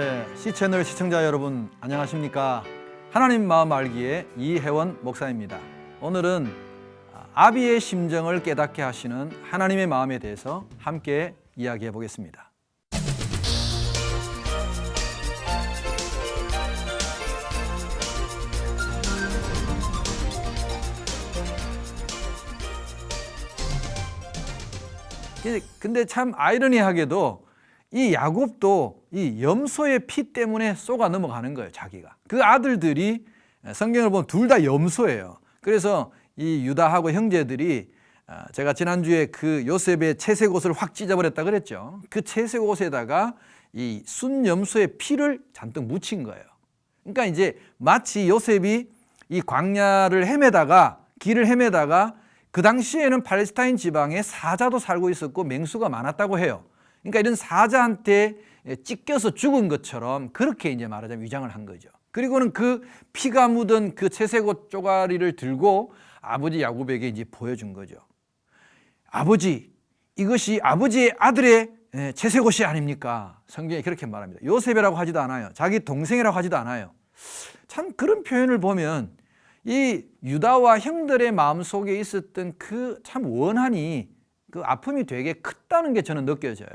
네, C채널 시청자 여러분 안녕하십니까? 하나님 마음 알기의 이혜원 목사입니다. 오늘은 아비의 심정을 깨닫게 하시는 하나님의 마음에 대해서 함께 이야기해 보겠습니다. 근데 참 아이러니하게도 이 야곱도 이 염소의 피 때문에 쏘가 넘어가는 거예요. 자기가. 그 아들들이 성경을 보면 둘 다 염소예요. 그래서 이 유다하고 형제들이 제가 지난주에 그 요셉의 채색옷을 확 찢어버렸다 그랬죠. 그 채색옷에다가 이 순염소의 피를 잔뜩 묻힌 거예요. 그러니까 이제 마치 요셉이 이 광야를 헤매다가 길을 헤매다가 그 당시에는 팔레스타인 지방에 사자도 살고 있었고 맹수가 많았다고 해요. 그러니까 이런 사자한테 찢겨서 죽은 것처럼 그렇게 이제 말하자면 위장을 한 거죠. 그리고는 그 피가 묻은 그 채색옷 쪼가리를 들고 아버지 야곱에게 이제 보여준 거죠. 아버지, 이것이 아버지의 아들의 채색옷이 아닙니까? 성경에 그렇게 말합니다. 요셉이라고 하지도 않아요. 자기 동생이라고 하지도 않아요. 참 그런 표현을 보면 이 유다와 형들의 마음속에 있었던 그 참 원한이 그 아픔이 되게 크다는 게 저는 느껴져요.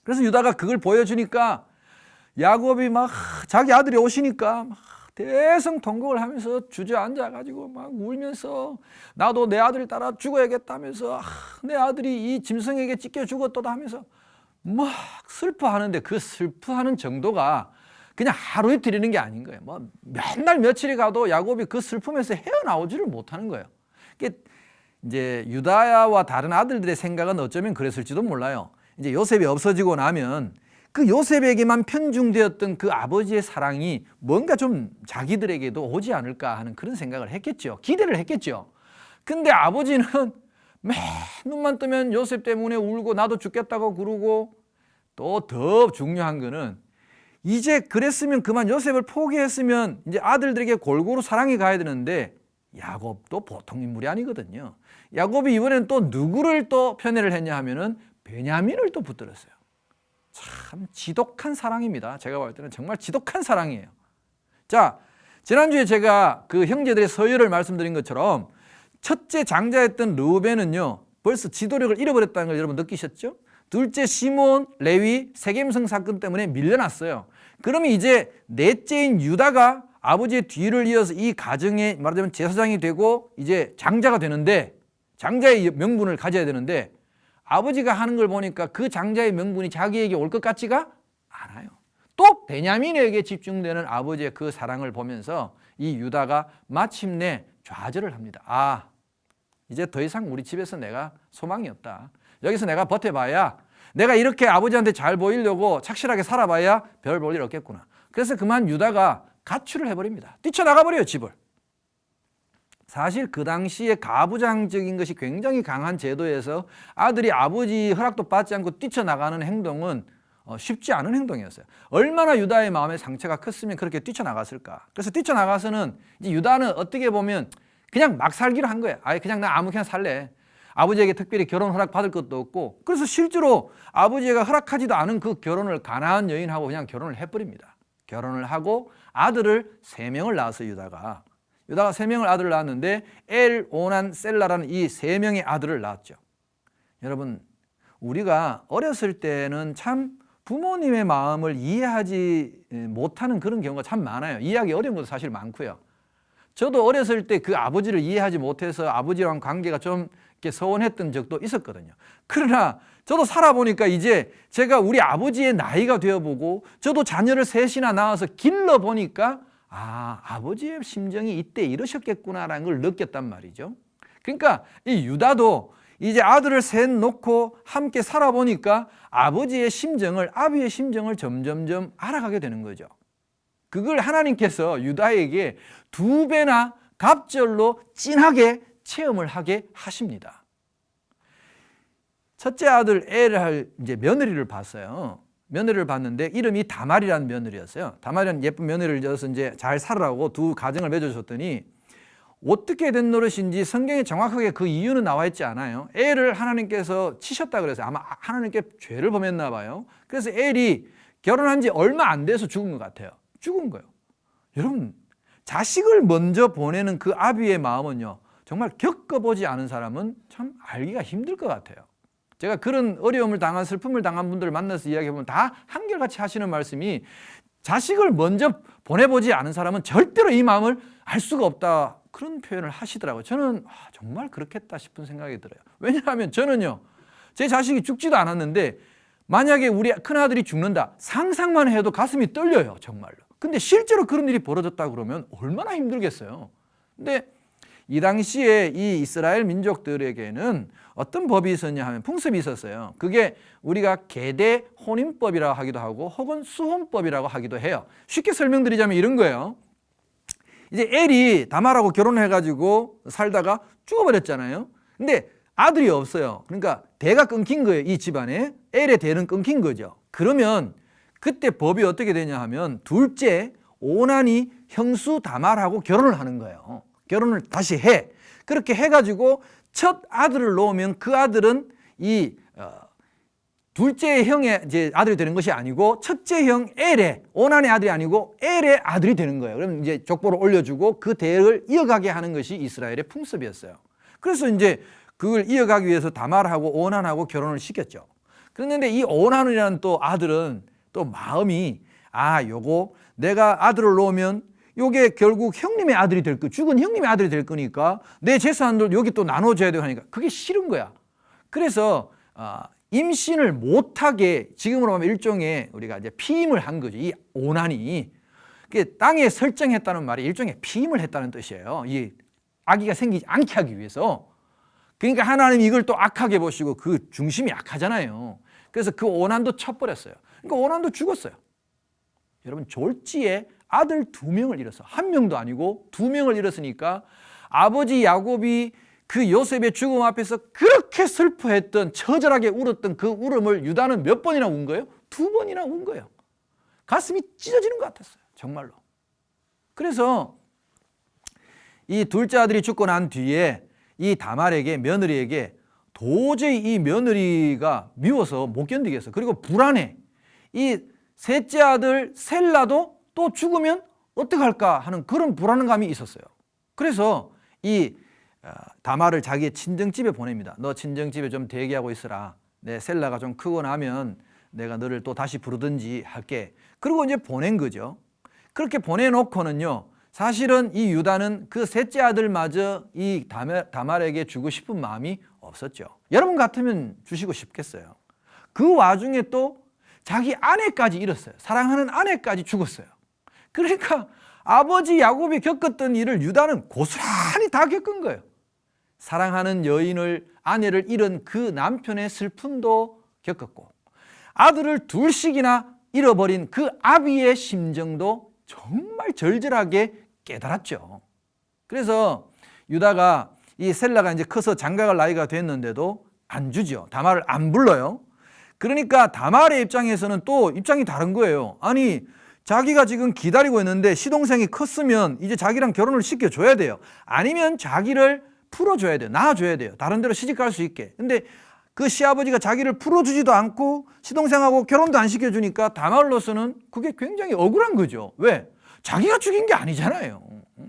그래서 유다가 그걸 보여주니까 야곱이 막 자기 아들이 오시니까 막 대성통곡을 하면서 주저앉아가지고 막 울면서 나도 내 아들 따라 죽어야겠다면서 내 아들이 이 짐승에게 찢겨 죽었다 하면서 막 슬퍼하는데 그 슬퍼하는 정도가 그냥 하루 이틀 있는 게 아닌 거예요. 뭐 맨날 며칠이 가도 야곱이 그 슬픔에서 헤어나오지를 못하는 거예요. 이제 유다와 다른 아들들의 생각은 어쩌면 그랬을지도 몰라요. 이제 요셉이 없어지고 나면 그 요셉에게만 편중되었던 그 아버지의 사랑이 뭔가 좀 자기들에게도 오지 않을까 하는 그런 생각을 했겠죠. 기대를 했겠죠. 근데 아버지는 맨 눈만 뜨면 요셉 때문에 울고 나도 죽겠다고 그러고 또 더 중요한 거는 이제 그랬으면 그만 요셉을 포기했으면 이제 아들들에게 골고루 사랑이 가야 되는데 야곱도 보통 인물이 아니거든요. 야곱이 이번에는 또 누구를 또 편애를 했냐 하면은 베냐민을 또 붙들었어요. 참 지독한 사랑입니다. 제가 볼 때는 정말 지독한 사랑이에요. 자, 지난주에 제가 그 형제들의 서열을 말씀드린 것처럼 첫째 장자였던 르우벤은요 벌써 지도력을 잃어버렸다는 걸 여러분 느끼셨죠? 둘째 시몬, 레위, 세겜성 사건 때문에 밀려났어요. 그러면 이제 넷째인 유다가 아버지의 뒤를 이어서 이 가정에 말하자면 제사장이 되고 이제 장자가 되는데 장자의 명분을 가져야 되는데 아버지가 하는 걸 보니까 그 장자의 명분이 자기에게 올 것 같지가 않아요. 또 베냐민에게 집중되는 아버지의 그 사랑을 보면서 이 유다가 마침내 좌절을 합니다. 이제 더 이상 우리 집에서 내가 소망이 없다. 여기서 내가 버텨봐야 내가 이렇게 아버지한테 잘 보이려고 착실하게 살아봐야 별 볼 일 없겠구나. 그래서 그만 유다가 가출을 해버립니다. 뛰쳐나가버려요, 집을. 사실 그 당시에 가부장적인 것이 굉장히 강한 제도에서 아들이 아버지 허락도 받지 않고 뛰쳐나가는 행동은 쉽지 않은 행동이었어요. 얼마나 유다의 마음에 상처가 컸으면 그렇게 뛰쳐나갔을까. 그래서 뛰쳐나가서는 이제 유다는 어떻게 보면 그냥 막 살기로 한 거예요. 그냥 나 아무렇게나 살래. 아버지에게 특별히 결혼 허락 받을 것도 없고 그래서 실제로 아버지가 허락하지도 않은 그 결혼을 가나안 여인하고 그냥 결혼을 해버립니다. 결혼을 하고 아들을 3명을 낳았어요. 유다가 3명을 아들을 낳았는데 엘, 오난, 셀라라는 이 3명의 아들을 낳았죠. 여러분 우리가 어렸을 때는 참 부모님의 마음을 이해하지 못하는 그런 경우가 참 많아요. 이해하기 어려운 것도 사실 많고요. 저도 어렸을 때 그 아버지를 이해하지 못해서 아버지랑 관계가 좀 이렇게 서운했던 적도 있었거든요. 그러나 저도 살아보니까 이제 제가 우리 아버지의 나이가 되어보고 저도 자녀를 셋이나 낳아서 길러보니까 아버지의 심정이 이때 이러셨겠구나라는 걸 느꼈단 말이죠. 그러니까 이 유다도 이제 아들을 셋 놓고 함께 살아보니까 아비의 심정을 점점점 알아가게 되는 거죠. 그걸 하나님께서 유다에게 2배나 갑절로 진하게 체험을 하게 하십니다. 첫째 아들 엘을 이제 며느리를 봤어요. 며느리를 봤는데 이름이 다말이라는 며느리였어요. 다말이라는 예쁜 며느리를 줘서 이제 잘 살으라고 2 가정을 맺어줬더니 어떻게 된 노릇인지 성경에 정확하게 그 이유는 나와 있지 않아요. 엘을 하나님께서 치셨다 그래서 아마 하나님께 죄를 범했나 봐요. 그래서 엘이 결혼한 지 얼마 안 돼서 죽은 것 같아요. 죽은 거예요. 여러분, 자식을 먼저 보내는 그 아비의 마음은요, 정말 겪어보지 않은 사람은 참 알기가 힘들 것 같아요. 제가 그런 어려움을 당한, 슬픔을 당한 분들을 만나서 이야기해보면 다 한결같이 하시는 말씀이, 자식을 먼저 보내보지 않은 사람은 절대로 이 마음을 알 수가 없다, 그런 표현을 하시더라고요. 저는 정말 그렇겠다 싶은 생각이 들어요. 왜냐하면 저는요, 제 자식이 죽지도 않았는데 만약에 우리 큰아들이 죽는다, 상상만 해도 가슴이 떨려요, 정말로. 근데 실제로 그런 일이 벌어졌다 그러면 얼마나 힘들겠어요. 근데 이 당시에 이 이스라엘 민족들에게는 어떤 법이 있었냐 하면 풍습이 있었어요. 그게 우리가 계대 혼인법이라고 하기도 하고 혹은 수혼법이라고 하기도 해요. 쉽게 설명드리자면 이런 거예요. 이제 엘이 다말하고 결혼해가지고 살다가 죽어버렸잖아요. 근데 아들이 없어요. 그러니까 대가 끊긴 거예요. 이 집안에 엘의 대는 끊긴 거죠. 그러면 그때 법이 어떻게 되냐 하면 둘째 오난이 형수 다말하고 결혼을 하는 거예요. 결혼을 다시 해. 그렇게 해가지고 첫 아들을 놓으면 그 아들은 이 둘째 형의 이제 아들이 되는 것이 아니고 첫째 형 엘의, 오난의 아들이 아니고 엘의 아들이 되는 거예요. 그럼 이제 족보를 올려주고 그 대를 이어가게 하는 것이 이스라엘의 풍습이었어요. 그래서 이제 그걸 이어가기 위해서 다말하고 오난하고 결혼을 시켰죠. 그런데 이 오난이라는 또 아들은 또 마음이, 요거 내가 아들을 놓으면 요게 결국 형님의 아들이 될 거, 죽은 형님의 아들이 될 거니까 내 재산들 여기 또 나눠줘야 되고 하니까 그게 싫은 거야. 그래서 임신을 못하게, 지금으로 하면 일종의 우리가 이제 피임을 한 거죠. 이 오난이 땅에 설정했다는 말이 일종의 피임을 했다는 뜻이에요. 이 아기가 생기지 않게 하기 위해서. 그러니까 하나님이 이걸 또 악하게 보시고, 그 중심이 악하잖아요. 그래서 그 오난도 쳐버렸어요. 그러니까 오난도 죽었어요. 여러분, 졸지에 아들 2명을 잃었어. 1명도 아니고 2명을 잃었으니까 아버지 야곱이 그 요셉의 죽음 앞에서 그렇게 슬퍼했던, 처절하게 울었던 그 울음을 유다는 몇 번이나 운 거예요? 2번이나 운 거예요. 가슴이 찢어지는 것 같았어요, 정말로. 그래서 이 둘째 아들이 죽고 난 뒤에 이 다말에게, 며느리에게 도저히 이 며느리가 미워서 못 견디겠어. 그리고 불안해. 이 셋째 아들 셀라도 또 죽으면 어떡할까 하는 그런 불안감이 있었어요. 그래서 이 다말을 자기의 친정집에 보냅니다. 너 친정집에 좀 대기하고 있으라. 내 셀라가 좀 크고 나면 내가 너를 또 다시 부르든지 할게. 그리고 이제 보낸 거죠. 그렇게 보내놓고는요, 사실은 이 유다는 그 셋째 아들마저 이 다말에게 주고 싶은 마음이 없었죠. 여러분 같으면 주시고 싶겠어요. 그 와중에 또 자기 아내까지 잃었어요. 사랑하는 아내까지 죽었어요. 그러니까 아버지 야곱이 겪었던 일을 유다는 고스란히 다 겪은 거예요. 사랑하는 여인을, 아내를 잃은 그 남편의 슬픔도 겪었고, 아들을 둘씩이나 잃어버린 그 아비의 심정도 정말 절절하게 깨달았죠. 그래서 유다가, 이 셀라가 이제 커서 장가갈 나이가 됐는데도 안 주죠. 다말을 안 불러요. 그러니까 다말의 입장에서는 또 입장이 다른 거예요. 아니, 자기가 지금 기다리고 있는데 시동생이 컸으면 이제 자기랑 결혼을 시켜줘야 돼요. 아니면 자기를 풀어줘야 돼요. 낳아줘야 돼요. 다른 데로 시집갈 수 있게. 근데 그 시아버지가 자기를 풀어주지도 않고 시동생하고 결혼도 안 시켜주니까 다말로서는 그게 굉장히 억울한 거죠. 왜? 자기가 죽인 게 아니잖아요.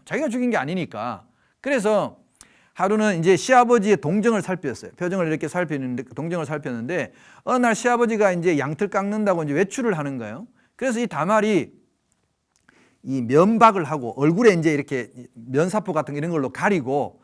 자기가 죽인 게 아니니까. 그래서 하루는 이제 시아버지의 동정을 살폈어요. 표정을 이렇게 살피는데, 동정을 살폈는데, 어느 날 시아버지가 이제 양털 깎는다고 이제 외출을 하는 거예요. 그래서 이 다말이 이 면박을 하고 얼굴에 이제 이렇게 면사포 같은 거 이런 걸로 가리고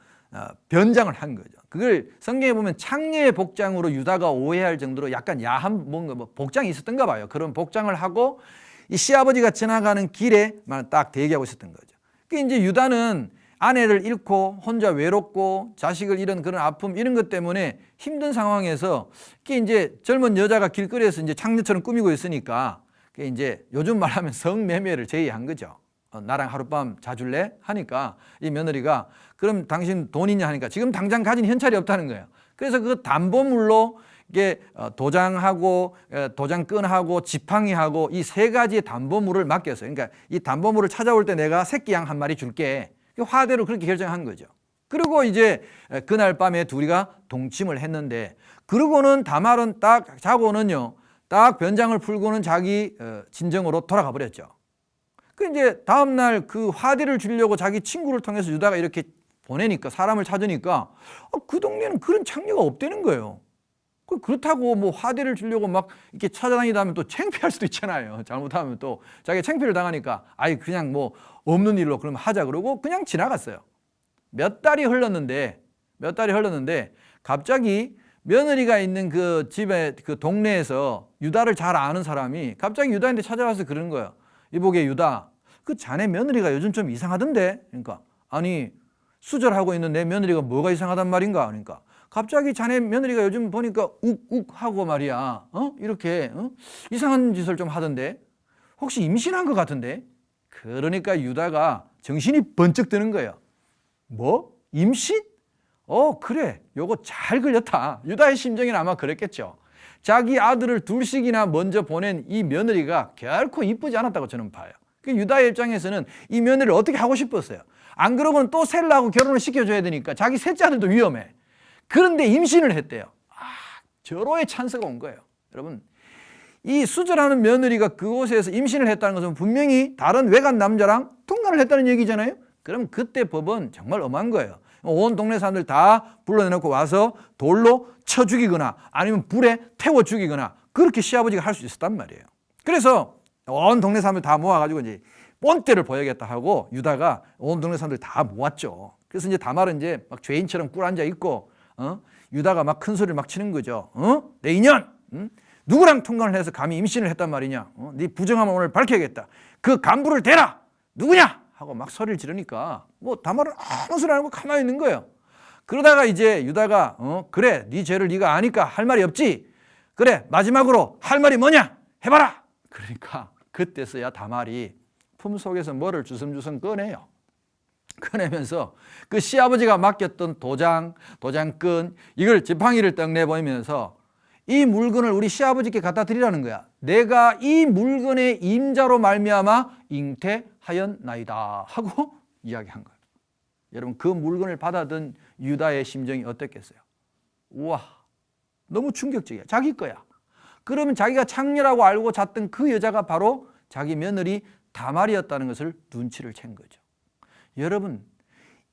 변장을 한 거죠. 그걸 성경에 보면 창녀의 복장으로 유다가 오해할 정도로 약간 야한 뭔가 복장이 있었던가 봐요. 그런 복장을 하고 이 시아버지가 지나가는 길에만 딱 대기하고 있었던 거죠. 그 이제 유다는 아내를 잃고 혼자 외롭고 자식을 잃은 그런 아픔, 이런 것 때문에 힘든 상황에서 그 이제 젊은 여자가 길거리에서 이제 창녀처럼 꾸미고 있으니까 그 이제 요즘 말하면 성매매를 제의한 거죠. 나랑 하룻밤 자줄래? 하니까 이 며느리가 그럼 당신 돈 있냐 하니까 지금 당장 가진 현찰이 없다는 거예요. 그래서 그 담보물로 이게 도장하고 도장끈하고 지팡이하고 이 3가지의 담보물을 맡겼어요. 그러니까 이 담보물을 찾아올 때 내가 새끼 양 1마리 줄게. 화대로 그렇게 결정한 거죠. 그리고 이제 그날 밤에 둘이가 동침을 했는데, 그러고는 다말은 딱 자고는요, 딱 변장을 풀고는 자기 진정으로 돌아가 버렸죠. 그 이제 다음날 그 화대를 주려고 자기 친구를 통해서 유다가 이렇게 보내니까, 사람을 찾으니까 그 동네는 그런 창녀가 없다는 거예요. 그렇다고 뭐 화대를 주려고 막 이렇게 찾아다니다 하면 또 창피할 수도 있잖아요. 잘못하면 또 자기가 창피를 당하니까 아이 그냥 뭐 없는 일로 그럼 하자 그러고 그냥 지나갔어요. 몇 달이 흘렀는데 갑자기 며느리가 있는 그 집에 그 동네에서 유다를 잘 아는 사람이 갑자기 유다한테 찾아와서 그러는 거예요. 이보게 유다, 그 자네 며느리가 요즘 좀 이상하던데. 그러니까 아니 수절하고 있는 내 며느리가 뭐가 이상하단 말인가. 그러니까 갑자기 자네 며느리가 요즘 보니까 욱욱 하고 말이야. 이렇게 이상한 짓을 좀 하던데. 혹시 임신한 것 같은데. 그러니까 유다가 정신이 번쩍 드는 거예요. 뭐? 임신? 그래. 요거 잘 걸렸다. 유다의 심정이 아마 그랬겠죠. 자기 아들을 둘씩이나 먼저 보낸 이 며느리가 결코 이쁘지 않았다고 저는 봐요. 그 유다의 입장에서는 이 며느리를 어떻게 하고 싶었어요. 안 그러고는 또 셀라하고 결혼을 시켜줘야 되니까 자기 셋째 아들도 위험해. 그런데 임신을 했대요. 절호의 찬스가 온 거예요. 여러분, 이 수절하는 며느리가 그곳에서 임신을 했다는 것은 분명히 다른 외간 남자랑 통관을 했다는 얘기잖아요. 그럼 그때 법은 정말 엄한 거예요. 온 동네 사람들 다 불러내놓고 와서 돌로 쳐 죽이거나 아니면 불에 태워 죽이거나 그렇게 시아버지가 할 수 있었단 말이에요. 그래서 온 동네 사람들 다 모아가지고 이제 본때를 보여야겠다 하고 유다가 온 동네 사람들 다 모았죠. 그래서 이제 다말은 이제 막 죄인처럼 꿇 앉아 있고, 유다가 막 큰 소리를 막 치는 거죠. 내 인연, 누구랑 통관을 해서 감히 임신을 했단 말이냐? 네 부정함을 오늘 밝혀야겠다. 그 간부를 대라. 누구냐? 하고 막 소리를 지르니까 뭐 다말은 아무 소리 안 하고 가만히 있는 거예요. 그러다가 이제 유다가 그래, 네 죄를 네가 아니까 할 말이 없지. 그래, 마지막으로 할 말이 뭐냐? 해봐라. 그러니까 그때서야 다말이 품속에서 뭐를 주섬주섬 꺼내요. 꺼내면서 그 시아버지가 맡겼던 도장끈 이걸 지팡이를 떡 내보이면서 이 물건을 우리 시아버지께 갖다 드리라는 거야. 내가 이 물건의 임자로 말미암아 잉태하였나이다 하고 이야기한 거예요. 여러분, 그 물건을 받아든 유다의 심정이 어땠겠어요? 우와, 너무 충격적이야. 자기 거야. 그러면 자기가 창녀라고 알고 잤던 그 여자가 바로 자기 며느리 다말이었다는 것을 눈치를 챈 거죠. 여러분,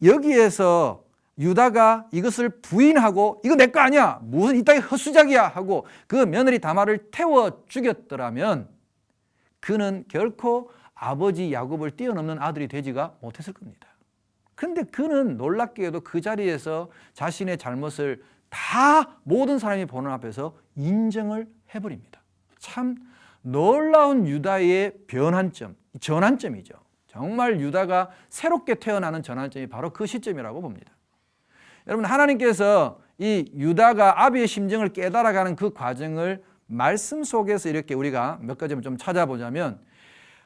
여기에서 유다가 이것을 부인하고 이거 내 거 아니야, 무슨 이따위 헛수작이야 하고 그 며느리 다말을 태워 죽였더라면 그는 결코 아버지 야곱을 뛰어넘는 아들이 되지가 못했을 겁니다. 그런데 그는 놀랍게도 그 자리에서 자신의 잘못을 다 모든 사람이 보는 앞에서 인정을 해버립니다. 참 놀라운 유다의 변환점, 전환점이죠. 정말 유다가 새롭게 태어나는 전환점이 바로 그 시점이라고 봅니다. 여러분, 하나님께서 이 유다가 아비의 심정을 깨달아가는 그 과정을 말씀 속에서 이렇게 우리가 몇 가지 좀 찾아보자면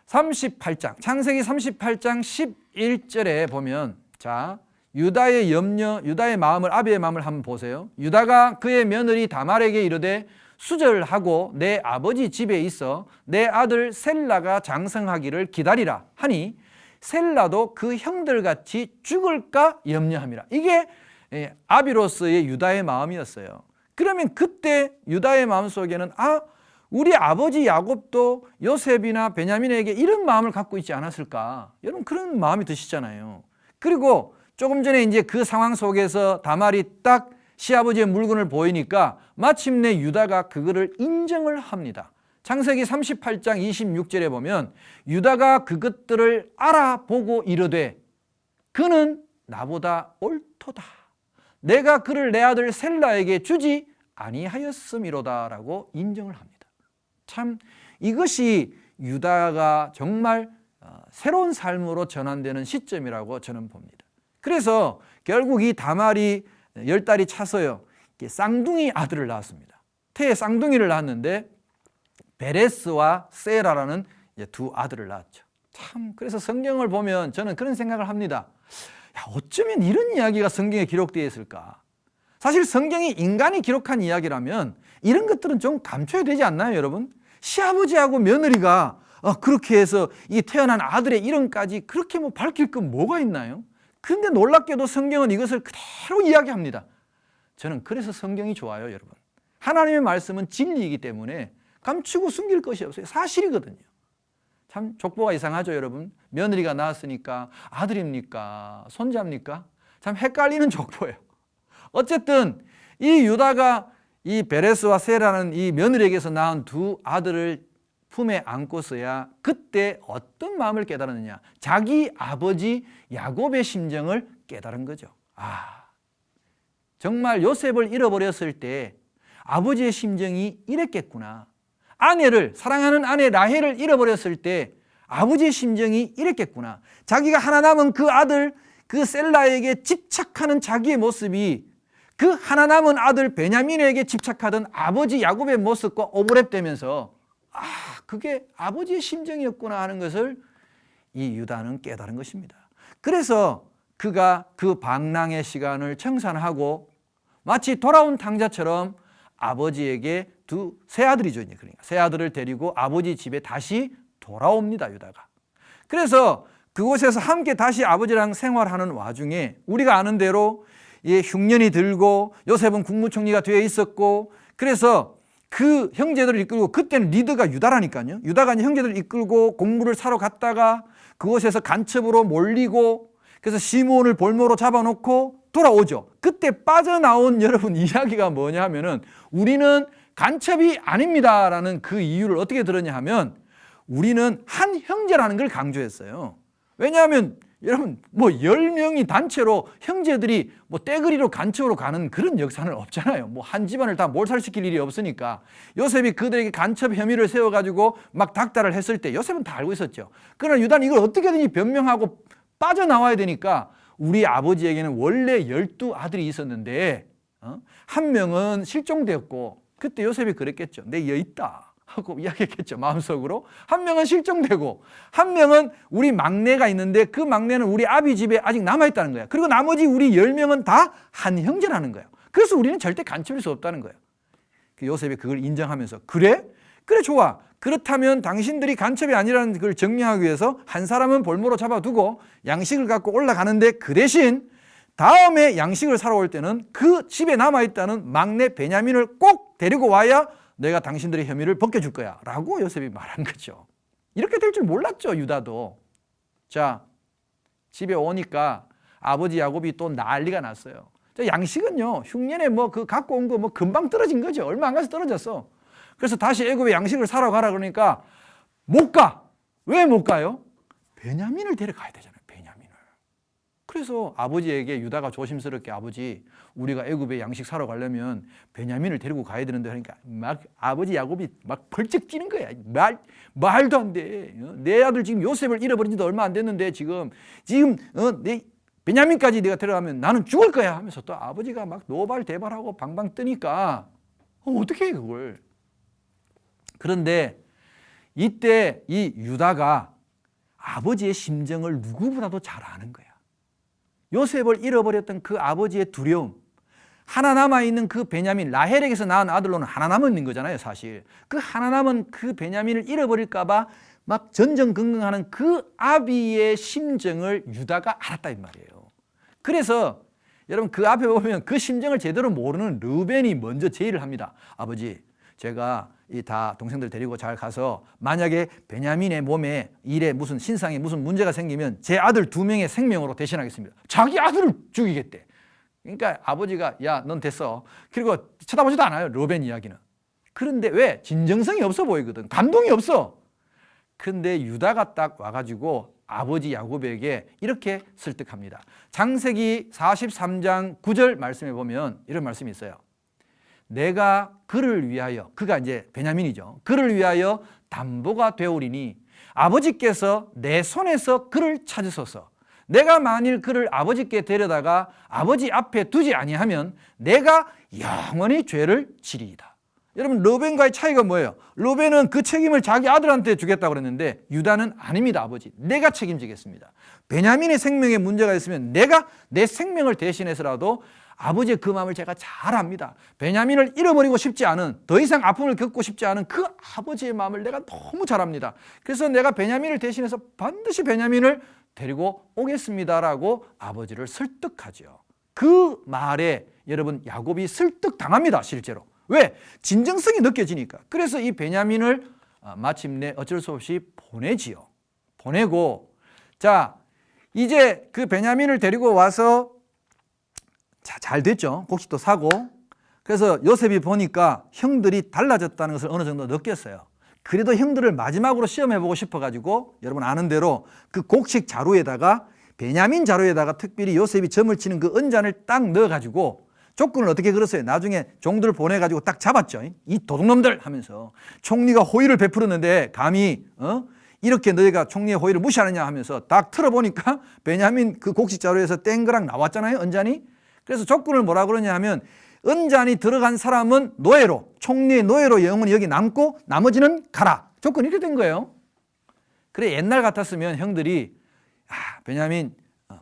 38장, 창세기 38장 11절에 보면, 자, 유다의 염려, 유다의 마음을, 아비의 마음을 한번 보세요. 유다가 그의 며느리 다말에게 이르되 수절하고 내 아버지 집에 있어 내 아들 셀라가 장성하기를 기다리라 하니 셀라도 그 형들같이 죽을까 염려함이라. 이게 아비로서의 유다의 마음이었어요. 그러면 그때 유다의 마음속에는 우리 아버지 야곱도 요셉이나 베냐민에게 이런 마음을 갖고 있지 않았을까? 여러분, 그런 마음이 드시잖아요. 그리고 조금 전에 이제 그 상황 속에서 다말이 딱 시아버지의 물건을 보이니까 마침내 유다가 그거를 인정을 합니다. 창세기 38장 26절에 보면 유다가 그것들을 알아보고 이르되 그는 나보다 옳도다. 내가 그를 내 아들 셀라에게 주지 아니하였음이로다 라고 인정을 합니다. 참 이것이 유다가 정말 새로운 삶으로 전환되는 시점이라고 저는 봅니다. 그래서 결국 이 다말이 10달이 차서요, 쌍둥이 아들을 낳았습니다. 태에 쌍둥이를 낳았는데 베레스와 세라라는 두 아들을 낳았죠. 참, 그래서 성경을 보면 저는 그런 생각을 합니다. 어쩌면 이런 이야기가 성경에 기록되어 있을까? 사실 성경이 인간이 기록한 이야기라면 이런 것들은 좀 감춰야 되지 않나요, 여러분? 시아버지하고 며느리가 그렇게 해서 이 태어난 아들의 이름까지 그렇게 밝힐 건 뭐가 있나요? 근데 놀랍게도 성경은 이것을 그대로 이야기합니다. 저는 그래서 성경이 좋아요, 여러분. 하나님의 말씀은 진리이기 때문에 감추고 숨길 것이 없어요. 사실이거든요. 참 족보가 이상하죠, 여러분. 며느리가 낳았으니까 아들입니까? 손자입니까? 참 헷갈리는 족보예요. 어쨌든 이 유다가 이 베레스와 세라는 이 며느리에게서 낳은 두 아들을 품에 안고서야 그때 어떤 마음을 깨달았느냐. 자기 아버지 야곱의 심정을 깨달은 거죠. 정말 요셉을 잃어버렸을 때 아버지의 심정이 이랬겠구나. 사랑하는 아내 라헬을 잃어버렸을 때 아버지의 심정이 이랬겠구나. 자기가 하나 남은 그 아들, 그 셀라에게 집착하는 자기의 모습이 그 하나 남은 아들 베냐민에게 집착하던 아버지 야곱의 모습과 오버랩되면서 그게 아버지의 심정이었구나 하는 것을 이 유다는 깨달은 것입니다. 그래서 그가 그 방랑의 시간을 청산하고 마치 돌아온 탕자처럼 아버지에게 새 아들이죠. 그러니까 새 아들을 데리고 아버지 집에 다시 돌아옵니다, 유다가. 그래서 그곳에서 함께 다시 아버지랑 생활하는 와중에 우리가 아는 대로 흉년이 들고 요셉은 국무총리가 되어 있었고, 그래서 그 형제들을 이끌고, 그때는 리더가 유다라니까요. 유다가 형제들을 이끌고 곡물을 사러 갔다가 그곳에서 간첩으로 몰리고, 그래서 시므온을 볼모로 잡아놓고 돌아오죠. 그때 빠져나온 여러분 이야기가 뭐냐 하면은 우리는 간첩이 아닙니다라는 그 이유를 어떻게 들었냐 하면 우리는 한 형제라는 걸 강조했어요. 왜냐하면 여러분 10명이 단체로 형제들이 떼거리로 간첩으로 가는 그런 역사는 없잖아요. 한 집안을 다 몰살시킬 일이 없으니까. 요셉이 그들에게 간첩 혐의를 세워가지고 막 닥달을 했을 때 요셉은 다 알고 있었죠. 그러나 유다는 이걸 어떻게든지 변명하고 빠져나와야 되니까 우리 아버지에게는 원래 12아들이 있었는데 한 명은 실종되었고, 그때 요셉이 그랬겠죠. 내 여 있다 하고 이야기했겠죠, 마음속으로. 한 명은 실종되고 한 명은 우리 막내가 있는데 그 막내는 우리 아비 집에 아직 남아있다는 거야. 그리고 나머지 우리 10명은 다 한 형제라는 거예요. 그래서 우리는 절대 간첩일 수 없다는 거예요. 요셉이 그걸 인정하면서 그래 좋아. 그렇다면 당신들이 간첩이 아니라는 걸 증명하기 위해서 한 사람은 볼모로 잡아두고 양식을 갖고 올라가는데, 그 대신 다음에 양식을 사러 올 때는 그 집에 남아있다는 막내 베냐민을 꼭 데리고 와야 내가 당신들의 혐의를 벗겨줄 거야 라고 요셉이 말한 거죠. 이렇게 될 줄 몰랐죠, 유다도. 자, 집에 오니까 아버지 야곱이 또 난리가 났어요. 양식은요, 흉년에 그 갖고 온 거 금방 떨어진 거죠. 얼마 안 가서 떨어졌어. 그래서 다시 애굽에 양식을 사러 가라 그러니까 못 가. 왜 못 가요? 베냐민을 데려가야 되잖아요, 베냐민을. 그래서 아버지에게 유다가 조심스럽게, 아버지, 우리가 애굽에 양식 사러 가려면 베냐민을 데리고 가야 되는데 하니까 막 아버지 야곱이 막 벌쩍 뛰는 거야. 말도 안 돼. 내 아들 지금 요셉을 잃어버린 지도 얼마 안 됐는데 지금 내 베냐민까지 네가 데려가면 나는 죽을 거야 하면서 또 아버지가 막 노발대발하고 방방 뜨니까 어떻게 해 그걸. 그런데 이때 이 유다가 아버지의 심정을 누구보다도 잘 아는 거야. 요셉을 잃어버렸던 그 아버지의 두려움, 하나 남아있는 그 베냐민, 라헬에게서 낳은 아들로는 하나 남은 거잖아요, 사실. 그 하나 남은 그 베냐민을 잃어버릴까 봐 막 전전긍긍하는 그 아비의 심정을 유다가 알았다 이 말이에요. 그래서 여러분 그 앞에 보면 그 심정을 제대로 모르는 르벤이 먼저 제의를 합니다. 아버지, 제가 이 다 동생들 데리고 잘 가서 만약에 베냐민의 몸에 일에 무슨 신상에 무슨 문제가 생기면 제 아들 2명의 생명으로 대신하겠습니다. 자기 아들을 죽이겠대. 그러니까 아버지가 야, 넌 됐어. 그리고 쳐다보지도 않아요, 르벤 이야기는. 그런데 왜? 진정성이 없어 보이거든. 감동이 없어. 그런데 유다가 딱 와가지고 아버지 야곱에게 이렇게 설득합니다. 창세기 43장 9절 말씀에 보면 이런 말씀이 있어요. 내가 그를 위하여, 그가 이제 베냐민이죠. 그를 위하여 담보가 되오리니 아버지께서 내 손에서 그를 찾으소서. 내가 만일 그를 아버지께 데려다가 아버지 앞에 두지 아니하면 내가 영원히 죄를 지리이다. 여러분, 르벤과의 차이가 뭐예요? 르벤은 그 책임을 자기 아들한테 주겠다고 그랬는데 유다는 아닙니다. 아버지, 내가 책임지겠습니다. 베냐민의 생명에 문제가 있으면 내가 내 생명을 대신해서라도 아버지의 그 마음을 제가 잘 압니다. 베냐민을 잃어버리고 싶지 않은, 더 이상 아픔을 겪고 싶지 않은 그 아버지의 마음을 내가 너무 잘 압니다. 그래서 내가 베냐민을 대신해서 반드시 베냐민을 데리고 오겠습니다라고 아버지를 설득하죠. 그 말에 여러분 야곱이 설득당합니다. 실제로. 왜? 진정성이 느껴지니까. 그래서 이 베냐민을 마침내 어쩔 수 없이 보내지요. 보내고, 자, 이제 그 베냐민을 데리고 와서 잘 됐죠. 곡식도 사고. 그래서 요셉이 보니까 형들이 달라졌다는 것을 어느 정도 느꼈어요. 그래도 형들을 마지막으로 시험해보고 싶어가지고 여러분 아는 대로 그 곡식 자루에다가 베냐민 자루에다가 특별히 요셉이 점을 치는 그 은잔을 딱 넣어가지고 조건을 어떻게 걸었어요? 나중에 종들 보내가지고 딱 잡았죠. 이 도둑놈들 하면서 총리가 호의를 베풀었는데 감히 이렇게 너희가 총리의 호의를 무시하느냐 하면서 딱 틀어보니까 베냐민 그 곡식 자루에서 땡그랑 나왔잖아요. 은잔이. 그래서 조건을 뭐라 그러냐 하면 은잔이 들어간 사람은 노예로, 총리의 노예로 영원히 여기 남고 나머지는 가라. 조건이 이렇게 된 거예요. 그래 옛날 같았으면 형들이 베냐민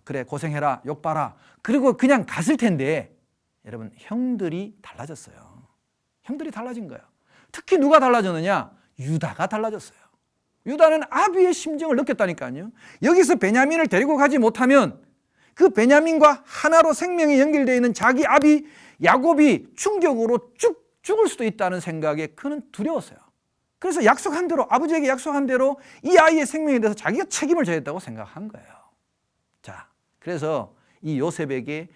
그래 고생해라 욕봐라 그리고 그냥 갔을 텐데 여러분 형들이 달라졌어요. 형들이 달라진 거예요. 특히 누가 달라졌느냐? 유다가 달라졌어요. 유다는 아비의 심정을 느꼈다니까요. 여기서 베냐민을 데리고 가지 못하면 그 베냐민과 하나로 생명이 연결되어 있는 자기 아비 야곱이 충격으로 죽을 수도 있다는 생각에 그는 두려웠어요. 그래서 약속한 대로 아버지에게 약속한 대로 이 아이의 생명에 대해서 자기가 책임을 져야 했다고 생각한 거예요. 자, 그래서 이 요셉에게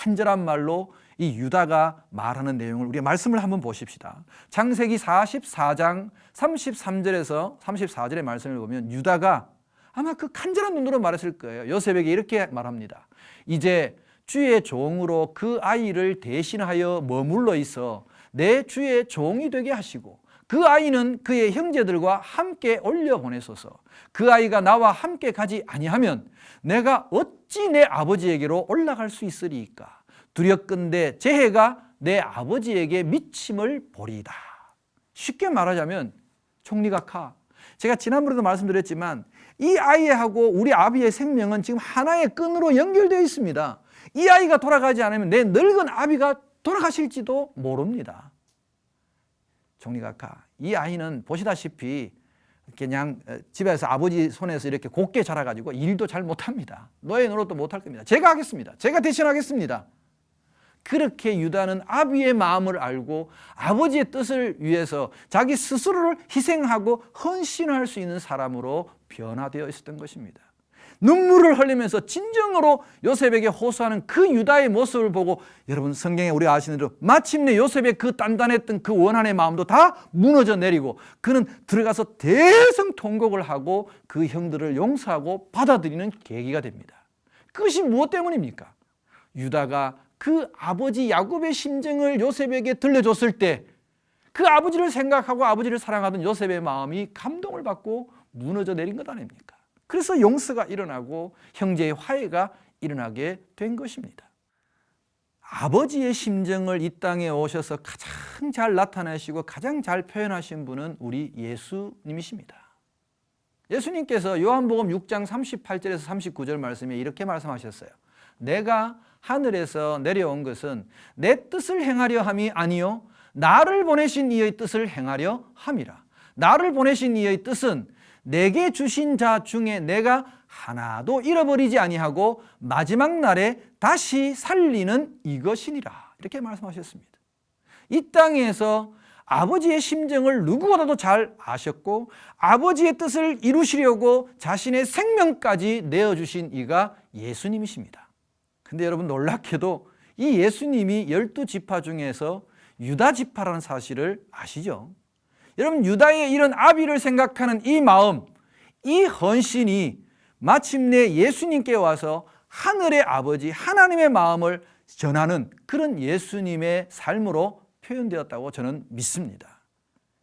간절한 말로 이 유다가 말하는 내용을 우리가 말씀을 한번 보십시다. 창세기 44장 33절에서 34절의 말씀을 보면 유다가 아마 그 간절한 눈으로 말했을 거예요. 요셉에게 이렇게 말합니다. 이제 주의 종으로 그 아이를 대신하여 머물러 있어 내 주의 종이 되게 하시고 그 아이는 그의 형제들과 함께 올려보내소서. 그 아이가 나와 함께 가지 아니하면 내가 어찌 내 아버지에게로 올라갈 수 있으리이까. 두렵건대 제 해가 내 아버지에게 미침을 보리이다. 쉽게 말하자면 총리가 가. 제가 지난번에도 말씀드렸지만 이 아이하고 우리 아비의 생명은 지금 하나의 끈으로 연결되어 있습니다. 이 아이가 돌아가지 않으면 내 늙은 아비가 돌아가실지도 모릅니다. 총리가 가. 이 아이는 보시다시피 그냥 집에서 아버지 손에서 이렇게 곱게 자라가지고 일도 잘 못합니다. 노예 노릇도 못할 겁니다. 제가 하겠습니다. 제가 대신하겠습니다. 그렇게 유다는 아비의 마음을 알고 아버지의 뜻을 위해서 자기 스스로를 희생하고 헌신할 수 있는 사람으로 변화되어 있었던 것입니다. 눈물을 흘리면서 진정으로 요셉에게 호소하는 그 유다의 모습을 보고 여러분 성경에 우리가 아시는 대로 마침내 요셉의 그 단단했던 그 원한의 마음도 다 무너져 내리고 그는 들어가서 대성통곡을 하고 그 형들을 용서하고 받아들이는 계기가 됩니다. 그것이 무엇 때문입니까? 유다가 그 아버지 야곱의 심정을 요셉에게 들려줬을 때 그 아버지를 생각하고 아버지를 사랑하던 요셉의 마음이 감동을 받고 무너져 내린 것 아닙니까? 그래서 용서가 일어나고 형제의 화해가 일어나게 된 것입니다. 아버지의 심정을 이 땅에 오셔서 가장 잘 나타내시고 가장 잘 표현하신 분은 우리 예수님이십니다. 예수님께서 요한복음 6장 38절에서 39절 말씀에 이렇게 말씀하셨어요. 내가 하늘에서 내려온 것은 내 뜻을 행하려 함이 아니요 나를 보내신 이의 뜻을 행하려 함이라. 나를 보내신 이의 뜻은 내게 주신 자 중에 내가 하나도 잃어버리지 아니하고 마지막 날에 다시 살리는 이것이니라. 이렇게 말씀하셨습니다. 이 땅에서 아버지의 심정을 누구보다도 잘 아셨고 아버지의 뜻을 이루시려고 자신의 생명까지 내어주신 이가 예수님이십니다. 근데 여러분 놀랍게도 이 예수님이 12지파 중에서 유다 지파라는 사실을 아시죠? 여러분 유다의 이런 아비를 생각하는 이 마음, 이 헌신이 마침내 예수님께 와서 하늘의 아버지 하나님의 마음을 전하는 그런 예수님의 삶으로 표현되었다고 저는 믿습니다.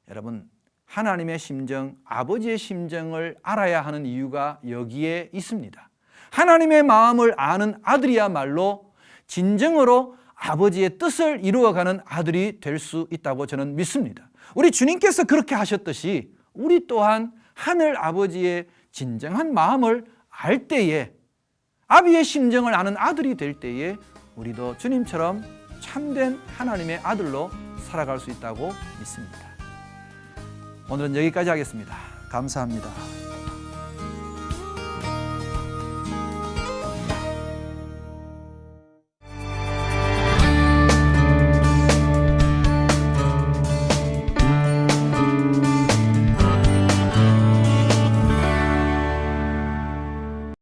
여러분 하나님의 심정, 아버지의 심정을 알아야 하는 이유가 여기에 있습니다. 하나님의 마음을 아는 아들이야말로 진정으로 아버지의 뜻을 이루어가는 아들이 될 수 있다고 저는 믿습니다. 우리 주님께서 그렇게 하셨듯이 우리 또한 하늘 아버지의 진정한 마음을 알 때에 아비의 심정을 아는 아들이 될 때에 우리도 주님처럼 참된 하나님의 아들로 살아갈 수 있다고 믿습니다. 오늘은 여기까지 하겠습니다. 감사합니다.